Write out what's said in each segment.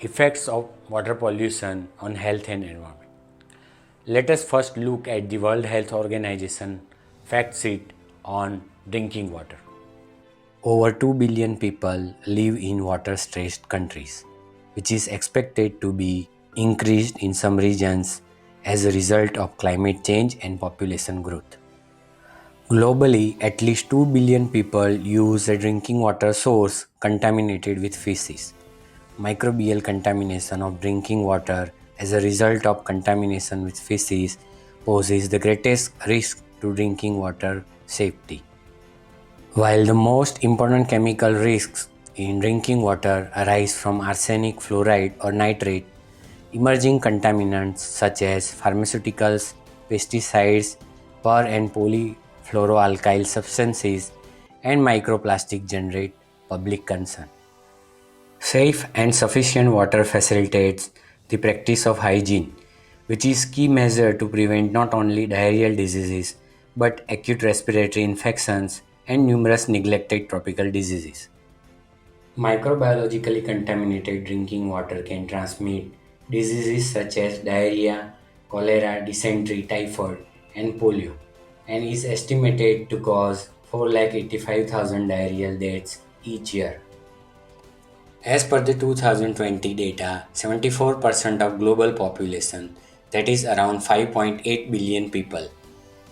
Effects of water pollution on health and environment. Let us first look at the World Health Organization fact sheet on drinking water. Over 2 billion people live in water stressed countries, which is expected to be increased in some regions as a result of climate change and population growth. Globally, at least 2 billion people use a drinking water source contaminated with feces. Microbial contamination of drinking water as a result of contamination with feces poses the greatest risk to drinking water safety. While the most important chemical risks in drinking water arise from arsenic, fluoride, or nitrate, emerging contaminants such as pharmaceuticals, pesticides, per and polyfluoroalkyl substances, and microplastic generate public concern. Safe and sufficient water facilitates the practice of hygiene, which is key measure to prevent not only diarrheal diseases but acute respiratory infections and numerous neglected tropical diseases. Microbiologically contaminated drinking water can transmit diseases such as diarrhea, cholera, dysentery, typhoid, and polio, and is estimated to cause 485,000 diarrheal deaths each year. As per the 2020 data, 74% of global population, that is around 5.8 billion people,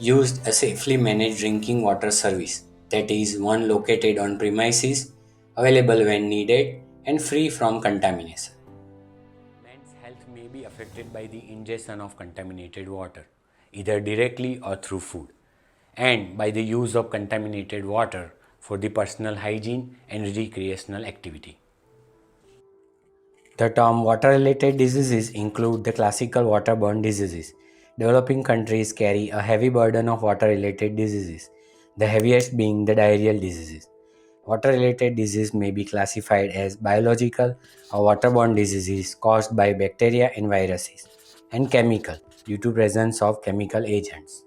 used a safely managed drinking water service, that is one located on premises, available when needed, and free from contamination. Man's health may be affected by the ingestion of contaminated water, either directly or through food, and by the use of contaminated water for the personal hygiene and recreational activity. The term water-related diseases include the classical water-borne diseases. Developing countries carry a heavy burden of water-related diseases, the heaviest being the diarrheal diseases. Water-related disease may be classified as biological or waterborne diseases caused by bacteria and viruses, and chemical due to presence of chemical agents.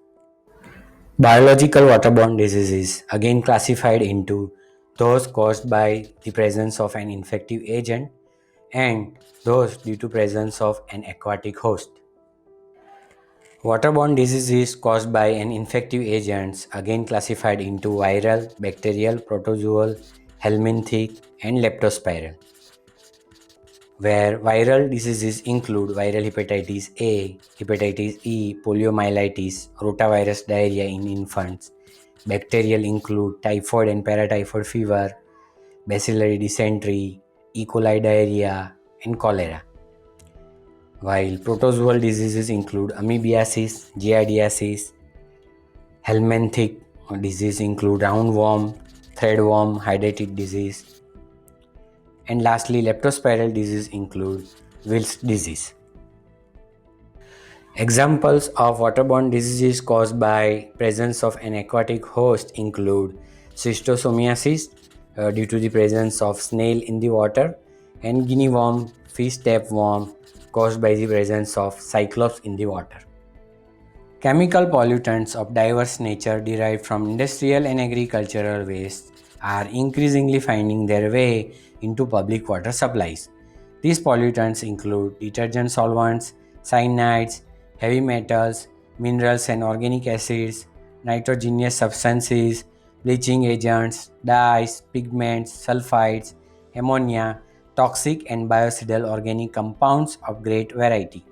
Biological waterborne diseases again classified into those caused by the presence of an infective agent and those due to presence of an aquatic host. Waterborne diseases caused by an infective agents again classified into viral, bacterial, protozoal, helminthic, and leptospiral. Where viral diseases include viral hepatitis A, hepatitis E, poliomyelitis, rotavirus diarrhea in infants. Bacterial include typhoid and paratyphoid fever, bacillary dysentery, E. coli diarrhea, and cholera. While protozoal diseases include amoebiasis, giardiasis, helminthic disease include roundworm, threadworm, hydatid disease, and lastly leptospiral disease include Wills disease. Examples of waterborne diseases caused by presence of an aquatic host include schistosomiasis due to the presence of snail in the water and guinea worm, fish tapeworm caused by the presence of cyclops in the water. Chemical pollutants of diverse nature derived from industrial and agricultural waste are increasingly finding their way into public water supplies. These pollutants include detergent solvents, cyanides, heavy metals, minerals and organic acids, nitrogenous substances, bleaching agents, dyes, pigments, sulfides, ammonia, toxic and biocidal organic compounds of great variety.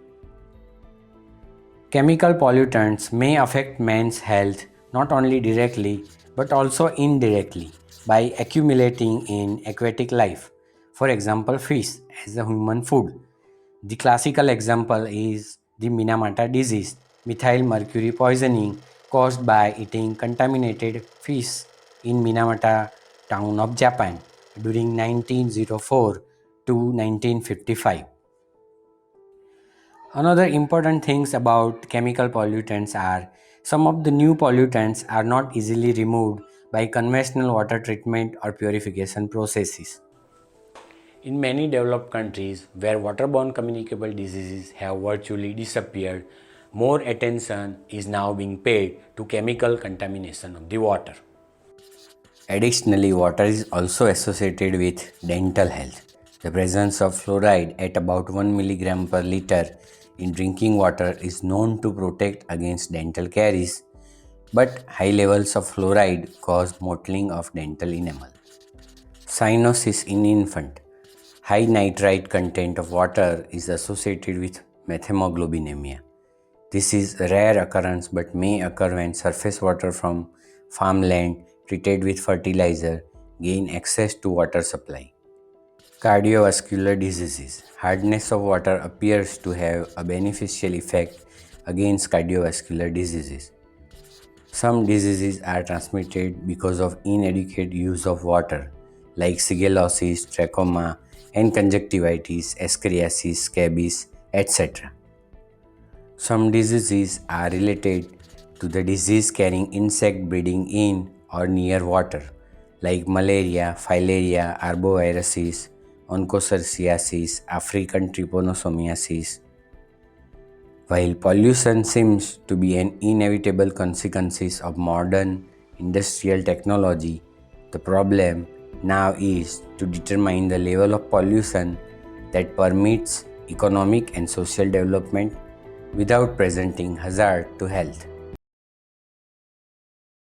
Chemical pollutants may affect man's health not only directly but also indirectly by accumulating in aquatic life. For example, fish as a human food. The classical example is the Minamata disease, methyl mercury poisoning caused by eating contaminated fish in Minamata town of Japan during 1904 to 1955. Another important things about chemical pollutants are some of the new pollutants are not easily removed by conventional water treatment or purification processes. In many developed countries where waterborne communicable diseases have virtually disappeared, more attention is now being paid to chemical contamination of the water. Additionally, water is also associated with dental health. The presence of fluoride at about 1 milligram per liter in drinking water is known to protect against dental caries, but high levels of fluoride cause mottling of dental enamel. Cyanosis in infant. High nitrite content of water is associated with methemoglobinemia. This is a rare occurrence but may occur when surface water from farmland treated with fertilizer gain access to water supply. Cardiovascular diseases. Hardness of water appears to have a beneficial effect against cardiovascular diseases. Some diseases are transmitted because of inadequate use of water, like shigellosis, trachoma, and conjunctivitis, ascariasis, scabies, etc. Some diseases are related to the disease carrying insect breeding in or near water, like malaria, filaria, arboviruses, onchocerciasis, African trypanosomiasis. While pollution seems to be an inevitable consequence of modern industrial technology, the problem now is to determine the level of pollution that permits economic and social development without presenting hazard to health.